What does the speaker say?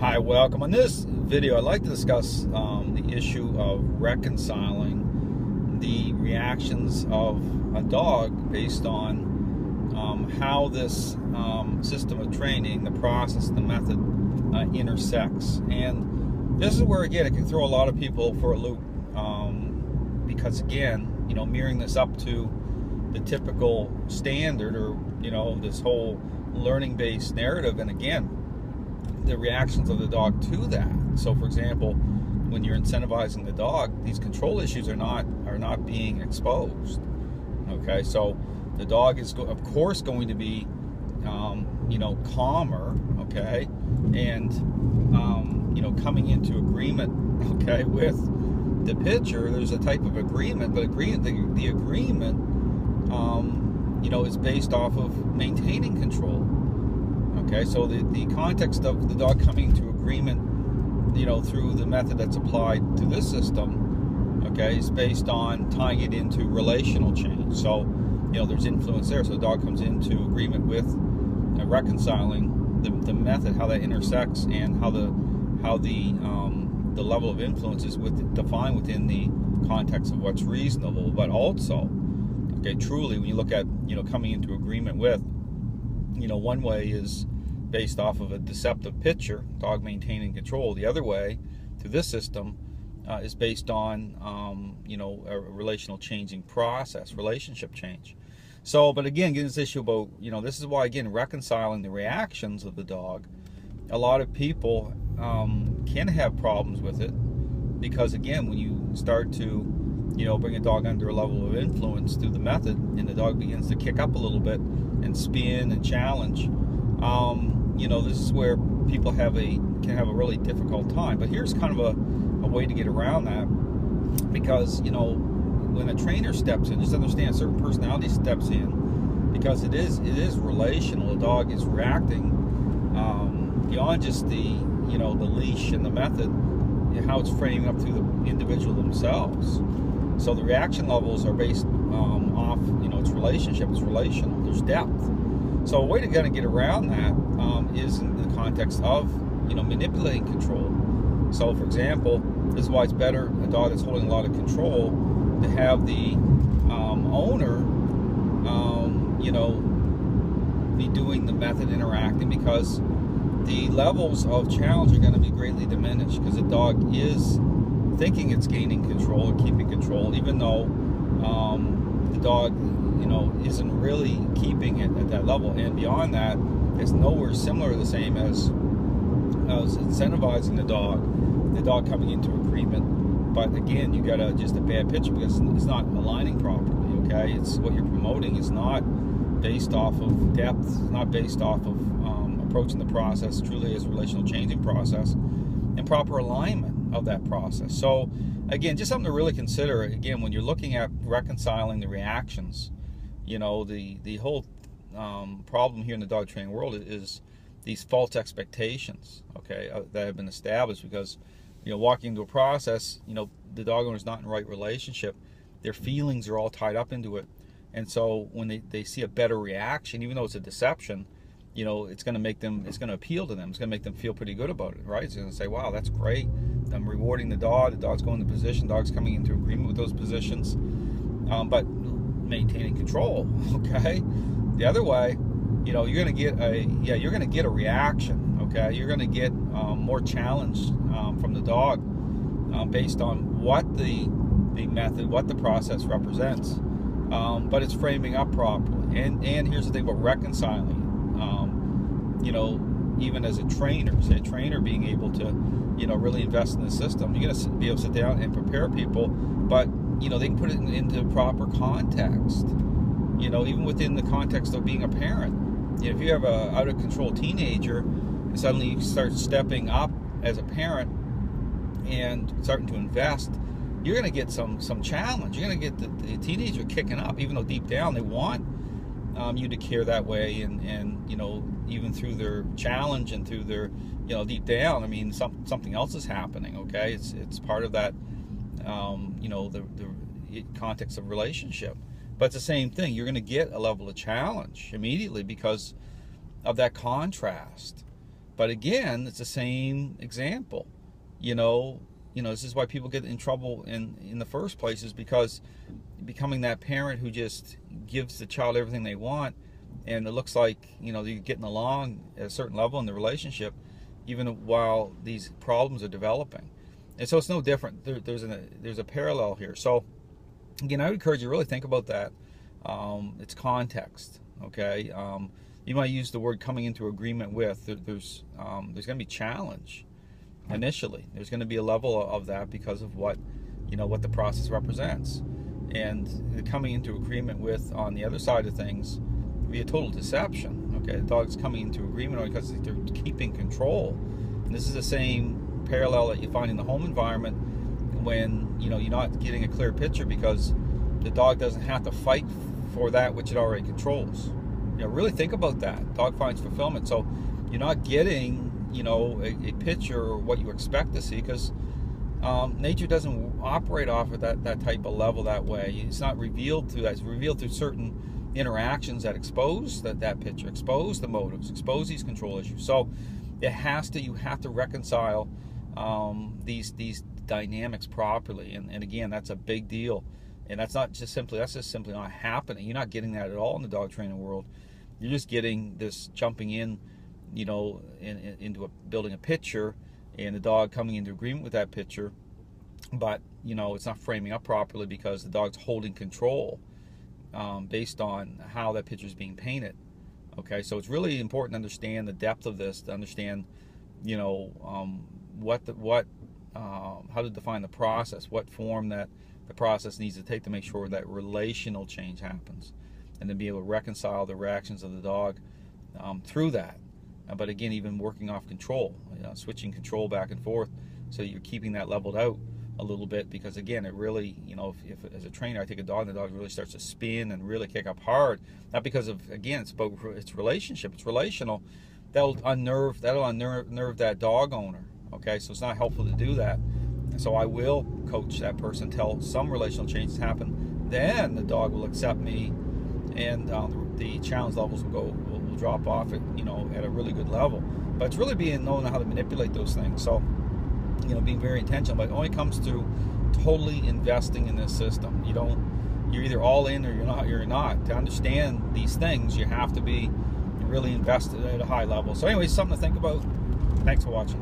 Hi, welcome. On this video, I'd like to discuss the issue of reconciling the reactions of a dog based on how this system of training, the process, the method intersects. And this is where, again, it can throw a lot of people for a loop because, again, mirroring this up to the typical standard or, this whole learning-based narrative, and again, the reactions of the dog to that. So, for example, when you're incentivizing the dog, these control issues are not being exposed. Okay, so the dog is of course going to be calmer. Okay, and coming into agreement. Okay, with the pitcher, there's a type of agreement, but the agreement is based off of maintaining control. Okay, so the context of the dog coming to agreement, through the method that's applied to this system, okay, is based on tying it into relational change. So, there's influence there. So the dog comes into agreement with reconciling the method, how that intersects, and how the level of influence is defined within the context of what's reasonable. But also, okay, truly, when you look at coming into agreement with, one way is based off of a deceptive pitcher, dog maintaining control. The other way, through this system, is based on, a relational changing process, relationship change. So, but again, getting this issue about, this is why, again, reconciling the reactions of the dog, a lot of people can have problems with it because, again, when you start to, bring a dog under a level of influence through the method, and the dog begins to kick up a little bit and spin and challenge, this is where people can have a really difficult time. But here's kind of a way to get around that, because when a trainer steps in, just understand a certain personality steps in, because it is relational. The dog is reacting beyond just the the leash and the method, how it's framing up through the individual themselves. So the reaction levels are based off its relationship. It's relational. There's depth. So a way to kind of get around that is in the context of manipulating control. So, for example, this is why it's better a dog that's holding a lot of control to have the owner be doing the method interacting, because the levels of challenge are going to be greatly diminished, because the dog is thinking it's gaining control or keeping control, even though the dog isn't really keeping it at that level. And beyond that, it's nowhere similar to the same as incentivizing the dog coming into agreement. But again, you got just a bad picture because it's not aligning properly. Okay, it's what you're promoting is not based off of depth. It's not based off of approaching the process truly as a relational changing process and proper alignment of that process. So again, just something to really consider, again, when you're looking at reconciling the reactions. The whole problem here in the dog training world is these false expectations, okay, that have been established because, walking into a process, the dog owner's not in the right relationship. Their feelings are all tied up into it. And so when they see a better reaction, even though it's a deception, it's going to appeal to them. It's going to make them feel pretty good about it, right? It's going to say, wow, that's great. I'm rewarding the dog's going to position, dog's coming into agreement with those positions, but maintaining control, okay? The other way, you're going to get a reaction, okay? You're going to get more challenge from the dog based on what the method, what the process represents, but it's framing up properly. And here's the thing about reconciling. Even as a trainer, say a trainer being able to, really invest in the system, you're going to be able to sit down and prepare people, but they can put it into proper context. Even within the context of being a parent. If you have a out of control teenager and suddenly you start stepping up as a parent and starting to invest, you're going to get some challenge. You're going to get the teenager kicking up, even though deep down they want you to care that way, and even through their challenge and through their deep down, I mean, something else is happening. Okay, it's part of that the context of relationship. But it's the same thing. You're going to get a level of challenge immediately because of that contrast. But again, it's the same example. This is why people get in trouble in the first place, is because becoming that parent who just gives the child everything they want, and it looks like you're getting along at a certain level in the relationship, even while these problems are developing. And so it's no different. There's a parallel here. So again, I would encourage you to really think about that. It's context. Okay. You might use the word coming into agreement with. There's going to be challenge initially. There's going to be a level of that because of what the process represents, and the coming into agreement with on the other side of things would be a total deception. Okay, the dog's coming into agreement because they're keeping control. And this is the same parallel that you find in the home environment when you're not getting a clear picture because the dog doesn't have to fight for that which it already controls. Really think about that. Dog finds fulfillment. So you're not getting a picture or what you expect to see, because nature doesn't operate off of that type of level that way. It's not revealed through that. It's revealed through certain interactions that expose that picture, expose the motives, expose these control issues. So you have to reconcile these dynamics properly, and again, that's a big deal. And that's just simply not happening. You're not getting that at all in the dog training world. You're just getting this jumping in, into building a picture, and the dog coming into agreement with that picture, but it's not framing up properly because the dog's holding control based on how that picture is being painted. Okay, so it's really important to understand the depth of this, to understand how to define the process, what form that the process needs to take to make sure that relational change happens, and then be able to reconcile the reactions of the dog through that. But again, even working off control, switching control back and forth, so you're keeping that leveled out a little bit, because again, it really, if as a trainer I take a dog and the dog really starts to spin and really kick up hard, not because of, again, it's relationship, it's relational, that'll unnerve that dog owner. Okay, so it's not helpful to do that. So I will coach that person till some relational changes happen. Then the dog will accept me, and the challenge levels will drop off at a really good level. But it's really knowing how to manipulate those things. So being very intentional. But it only comes through totally investing in this system. You're either all in or you're not. To understand these things, you have to be really invested at a high level. So anyway, something to think about. Thanks for watching.